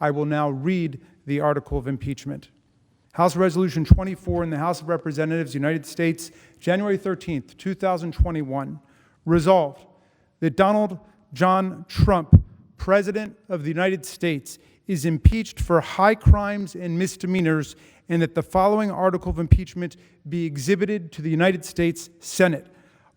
I will now read the article of impeachment. House Resolution 24 in the House of Representatives, United States, January 13th, 2021. Resolved that Donald John Trump, President of the United States, is impeached for high crimes and misdemeanors, and that the following article of impeachment be exhibited to the United States Senate.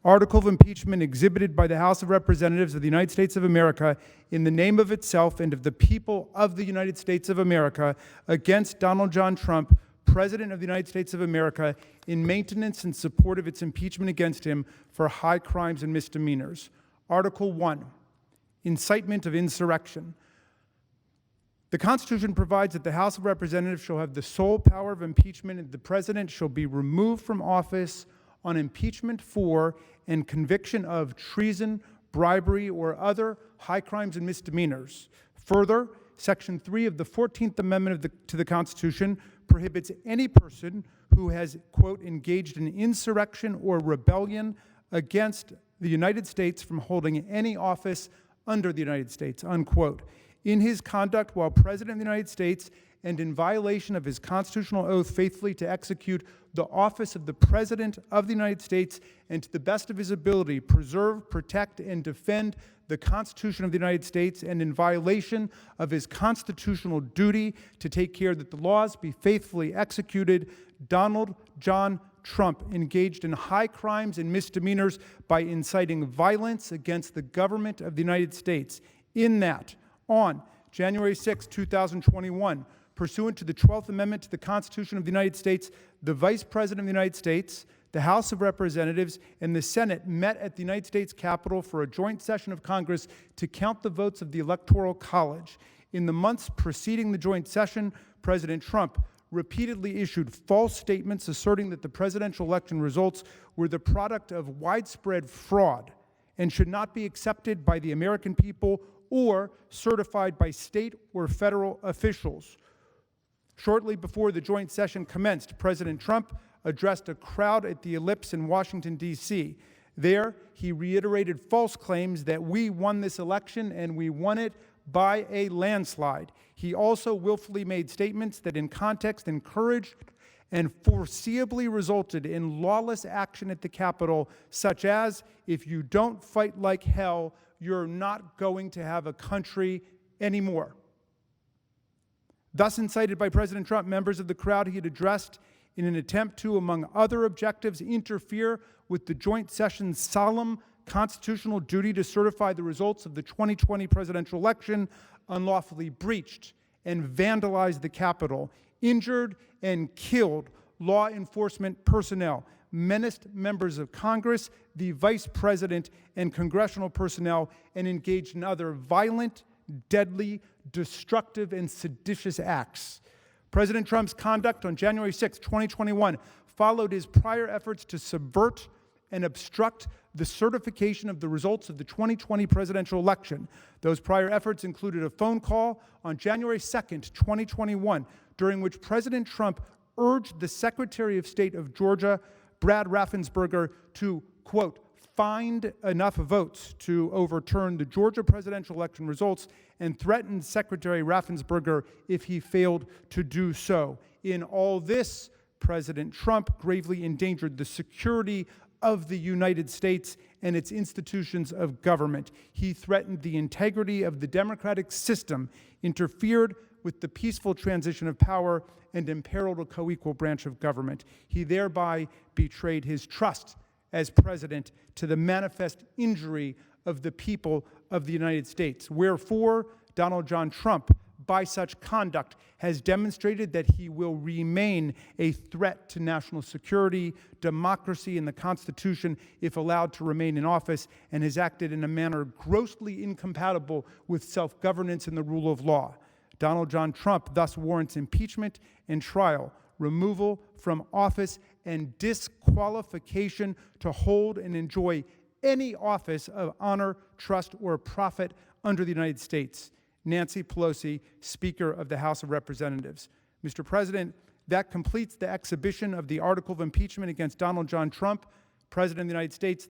Article of impeachment exhibited by the House of Representatives of the United States of America in the name of itself and of the people of the United States of America against Donald John Trump, President of the United States of America, in maintenance and support of its impeachment against him for high crimes and misdemeanors. Article 1, incitement of insurrection. The Constitution provides that the House of Representatives shall have the sole power of impeachment, and the President shall be removed from office on impeachment for and conviction of treason, bribery, or other high crimes and misdemeanors. Further, Section 3 of the 14th Amendment to the Constitution prohibits any person who has, quote, engaged in insurrection or rebellion against the United States from holding any office under the United States, unquote. In his conduct while President of the United States and in violation of his constitutional oath faithfully to execute the office of the President of the United States and to the best of his ability preserve, protect, and defend the Constitution of the United States, and in violation of his constitutional duty to take care that the laws be faithfully executed, Donald John Trump engaged in high crimes and misdemeanors by inciting violence against the government of the United States, in that on January 6, 2021, pursuant to the 12th Amendment to the Constitution of the United States, the Vice President of the United States, the House of Representatives, and the Senate met at the United States Capitol for a joint session of Congress to count the votes of the Electoral College. In the months preceding the joint session, President Trump repeatedly issued false statements asserting that the presidential election results were the product of widespread fraud and should not be accepted by the American people or certified by state or federal officials. Shortly before the joint session commenced, President Trump addressed a crowd at the Ellipse in Washington, D.C. There, he reiterated false claims that we won this election and we won it by a landslide. He also willfully made statements that in context encouraged and foreseeably resulted in lawless action at the Capitol, such as, if you don't fight like hell, you're not going to have a country anymore. Thus incited by President Trump, members of the crowd he had addressed in an attempt to, among other objectives, interfere with the joint session's solemn constitutional duty to certify the results of the 2020 presidential election, unlawfully breached and vandalized the Capitol, injured and killed law enforcement personnel, menaced members of Congress, the Vice President, and congressional personnel, and engaged in other violent, deadly, destructive, and seditious acts. President Trump's conduct on January 6, 2021 followed his prior efforts to subvert and obstruct the certification of the results of the 2020 presidential election. Those prior efforts included a phone call on January 2nd, 2021, during which President Trump urged the Secretary of State of Georgia, Brad Raffensperger, to, quote, find enough votes to overturn the Georgia presidential election results, and threatened Secretary Raffensperger if he failed to do so. In all this, President Trump gravely endangered the security of the United States and its institutions of government. He threatened the integrity of the democratic system, interfered with the peaceful transition of power, and imperiled a co-equal branch of government. He thereby betrayed his trust as president to the manifest injury of the people of the United States. Wherefore, Donald John Trump, by such conduct, has demonstrated that he will remain a threat to national security, democracy, and the Constitution if allowed to remain in office, and has acted in a manner grossly incompatible with self-governance and the rule of law. Donald John Trump thus warrants impeachment and trial, removal from office, and disqualification to hold and enjoy any office of honor, trust, or profit under the United States. Nancy Pelosi, Speaker of the House of Representatives. Mr. President, that completes the exhibition of the article of impeachment against Donald John Trump, President of the United States.